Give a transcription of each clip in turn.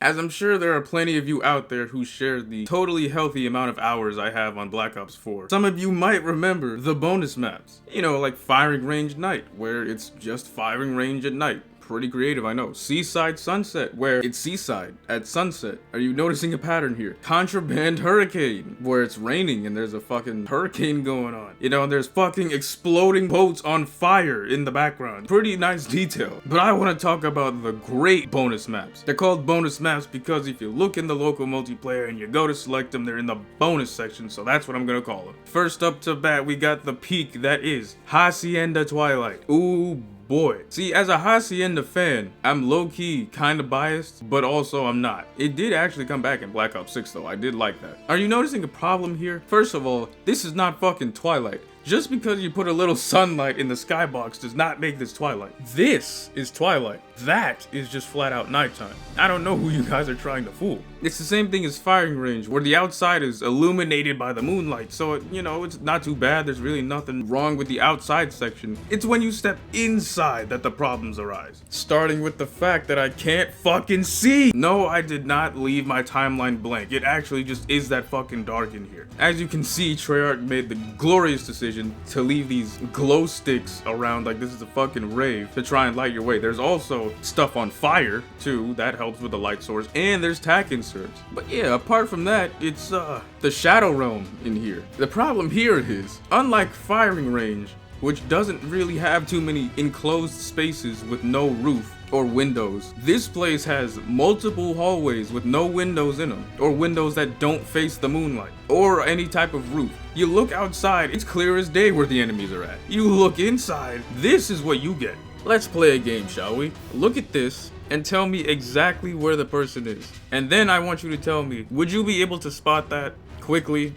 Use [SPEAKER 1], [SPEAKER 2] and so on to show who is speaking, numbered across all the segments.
[SPEAKER 1] as I'm sure there are plenty of you out there who share the totally healthy amount of hours I have on Black Ops 4. Some of you might remember the bonus maps, you know, like Firing Range Night, where it's just firing range at night. Pretty creative, I know. Seaside Sunset, where it's seaside at sunset. Are you noticing a pattern here? Contraband Hurricane, where it's raining and there's a fucking hurricane going on. You know, and there's fucking exploding boats on fire in the background. Pretty nice detail. But I want to talk about the great bonus maps. They're called bonus maps because if you look in the local multiplayer and you go to select them, they're in the bonus section, so that's what I'm gonna call them. First up to bat, we got the peak that is Hacienda Twilight. Ooh, boy. See, as a Hacienda fan, I'm low-key kinda biased, but also I'm not. It did actually come back in Black Ops 6 though, I did like that. Are you noticing a problem here? First of all, this is not fucking Twilight. Just because you put a little sunlight in the skybox does not make this Twilight. This is Twilight. That is just flat out nighttime. I don't know who you guys are trying to fool. It's the same thing as Firing Range, where the outside is illuminated by the moonlight, so you know, it's not too bad. There's really nothing wrong with the outside section. It's when you step inside that the problems arise. Starting with the fact that I can't fucking see. No, I did not leave my timeline blank. It actually just is that fucking dark in here. As you can see, Treyarch made the glorious decision to leave these glow sticks around like this is a fucking rave to try and light your way. There's also stuff on fire too, that helps with the light source, and there's tack inserts. But yeah, apart from that, it's the Shadow Realm in here. The problem here is, unlike Firing Range, which doesn't really have too many enclosed spaces with no roof or windows, this place has multiple hallways with no windows in them, or windows that don't face the moonlight, or any type of roof. You look outside, it's clear as day where the enemies are at. You look inside, this is what you get. Let's play a game, shall we? Look at this and tell me exactly where the person is. And then I want you to tell me, would you be able to spot that quickly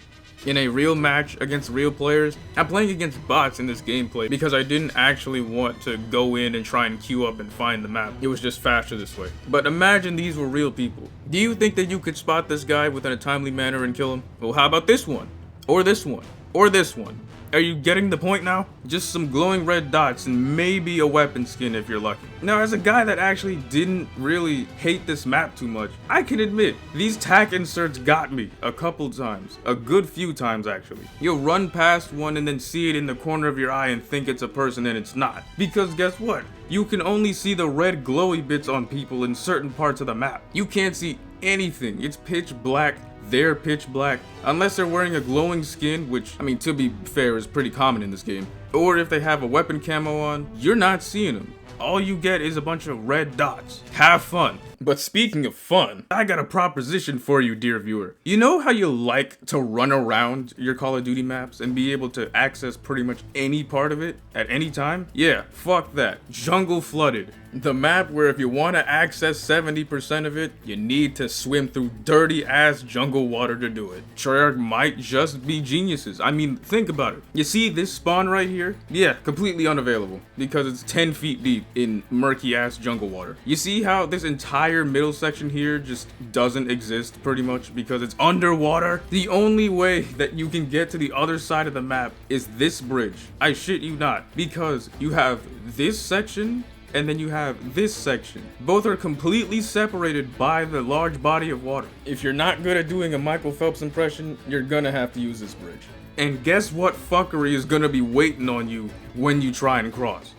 [SPEAKER 1] in a real match against real players? I'm playing against bots in this gameplay because I didn't actually want to go in and try and queue up and find the map. It was just faster this way. But imagine these were real people. Do you think that you could spot this guy within a timely manner and kill him? Well, how about this one? Or this one? Or this one? Are you getting the point now? Just some glowing red dots and maybe a weapon skin if you're lucky. Now, as a guy that actually didn't really hate this map too much, I can admit, these tack inserts got me a couple times. A good few times, actually. You'll run past one and then see it in the corner of your eye and think it's a person and it's not. Because guess what? You can only see the red glowy bits on people in certain parts of the map. You can't see anything. It's pitch black. They're pitch black, unless they're wearing a glowing skin, which, I mean, to be fair, is pretty common in this game. Or if they have a weapon camo on, you're not seeing them. All you get is a bunch of red dots. Have fun. But speaking of fun, I got a proposition for you, dear viewer. You know how you like to run around your Call of Duty maps and be able to access pretty much any part of it at any time? Yeah, fuck that. Jungle Flooded. The map where if you want to access 70% of it, you need to swim through dirty ass jungle water to do it. Treyarch might just be geniuses. I mean, think about it. You see this spawn right here? Yeah, completely unavailable because it's 10 feet deep in murky ass jungle water. You see how this entire middle section here just doesn't exist pretty much because it's underwater? The only way that you can get to the other side of the map is this bridge. I shit you not, because you have this section and then you have this section. Both are completely separated by the large body of water. If you're not good at doing a Michael Phelps impression, you're gonna have to use this bridge. And guess what fuckery is gonna be waiting on you when you try and cross?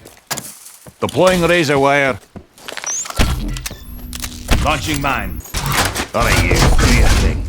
[SPEAKER 2] Deploying razor wire. Launching mine. Alright, you do your thing.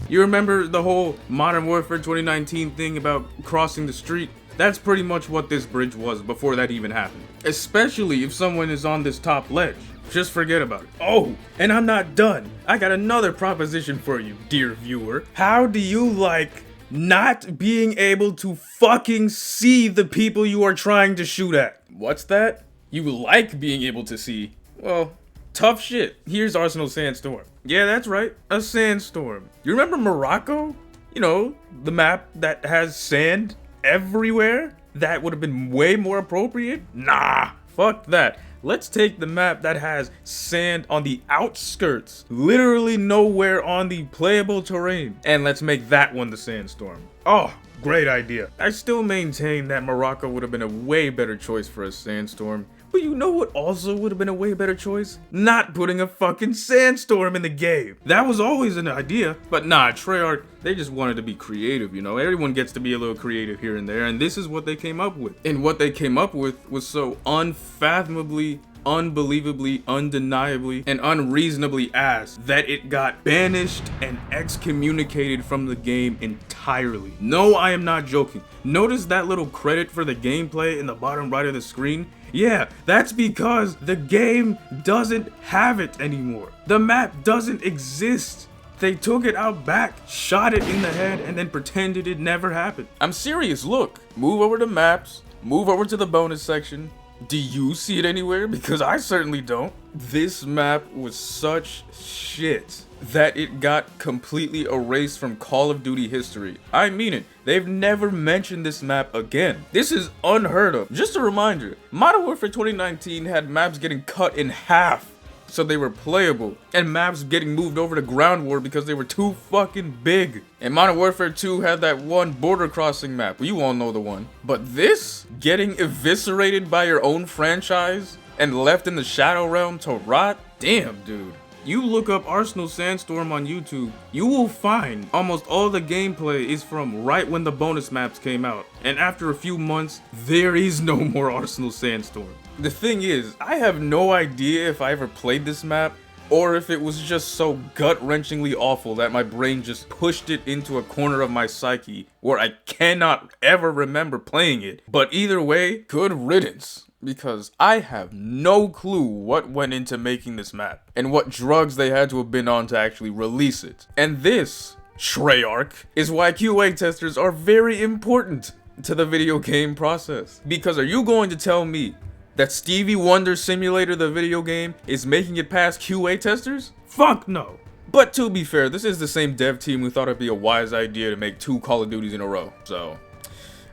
[SPEAKER 1] You remember the whole Modern Warfare 2019 thing about crossing the street? That's pretty much what this bridge was before that even happened. Especially if someone is on this top ledge. Just forget about it. Oh, and I'm not done. I got another proposition for you, dear viewer. How do you like not being able to fucking see the people you are trying to shoot at? What's that? You like being able to see? Well, tough shit. Here's Arsenal Sandstorm. Yeah, that's right. A sandstorm. You remember Morocco? You know, the map that has sand everywhere? That would have been way more appropriate? Nah, fuck that. Let's take the map that has sand on the outskirts, literally nowhere on the playable terrain, and let's make that one the sandstorm. Oh, great idea. I still maintain that Morocco would have been a way better choice for a sandstorm. But you know what also would have been a way better choice? Not putting a fucking sandstorm in the game. That was always an idea. But nah, Treyarch, they just wanted to be creative, you know? Everyone gets to be a little creative here and there, and this is what they came up with. And what they came up with was so unfathomably, unbelievably, undeniably, and unreasonably ass that it got banished and excommunicated from the game entirely. No, I am not joking. Notice that little credit for the gameplay in the bottom right of the screen? Yeah, that's because the game doesn't have it anymore. The map doesn't exist. They took it out back, shot it in the head, and then pretended it never happened. I'm serious, look. Move over to maps, move over to the bonus section. Do you see it anywhere? Because I certainly don't. This map was such shit that it got completely erased from Call of Duty history. I mean it. They've never mentioned this map again. This is unheard of. Just a reminder, Modern Warfare 2019 had maps getting cut in half so they were playable, and maps getting moved over to Ground War because they were too fucking big. And Modern Warfare 2 had that one border crossing map. You all know the one. But this, getting eviscerated by your own franchise and left in the Shadow Realm to rot? Damn, dude. You look up Arsenal Sandstorm on YouTube, you will find almost all the gameplay is from right when the bonus maps came out. And after a few months, there is no more Arsenal Sandstorm. The thing is, I have no idea if I ever played this map, or if it was just so gut-wrenchingly awful that my brain just pushed it into a corner of my psyche where I cannot ever remember playing it. But either way, good riddance. Because I have no clue what went into making this map, and what drugs they had to have been on to actually release it. And this, Treyarch, is why QA testers are very important to the video game process. Because are you going to tell me that Stevie Wonder Simulator, the video game, is making it past QA testers? Fuck no. But to be fair, this is the same dev team who thought it'd be a wise idea to make 2 Call of Duties in a row, so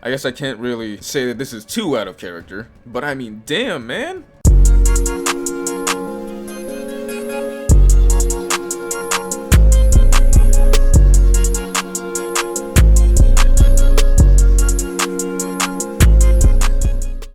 [SPEAKER 1] I guess I can't really say that this is too out of character, but I mean, damn, man.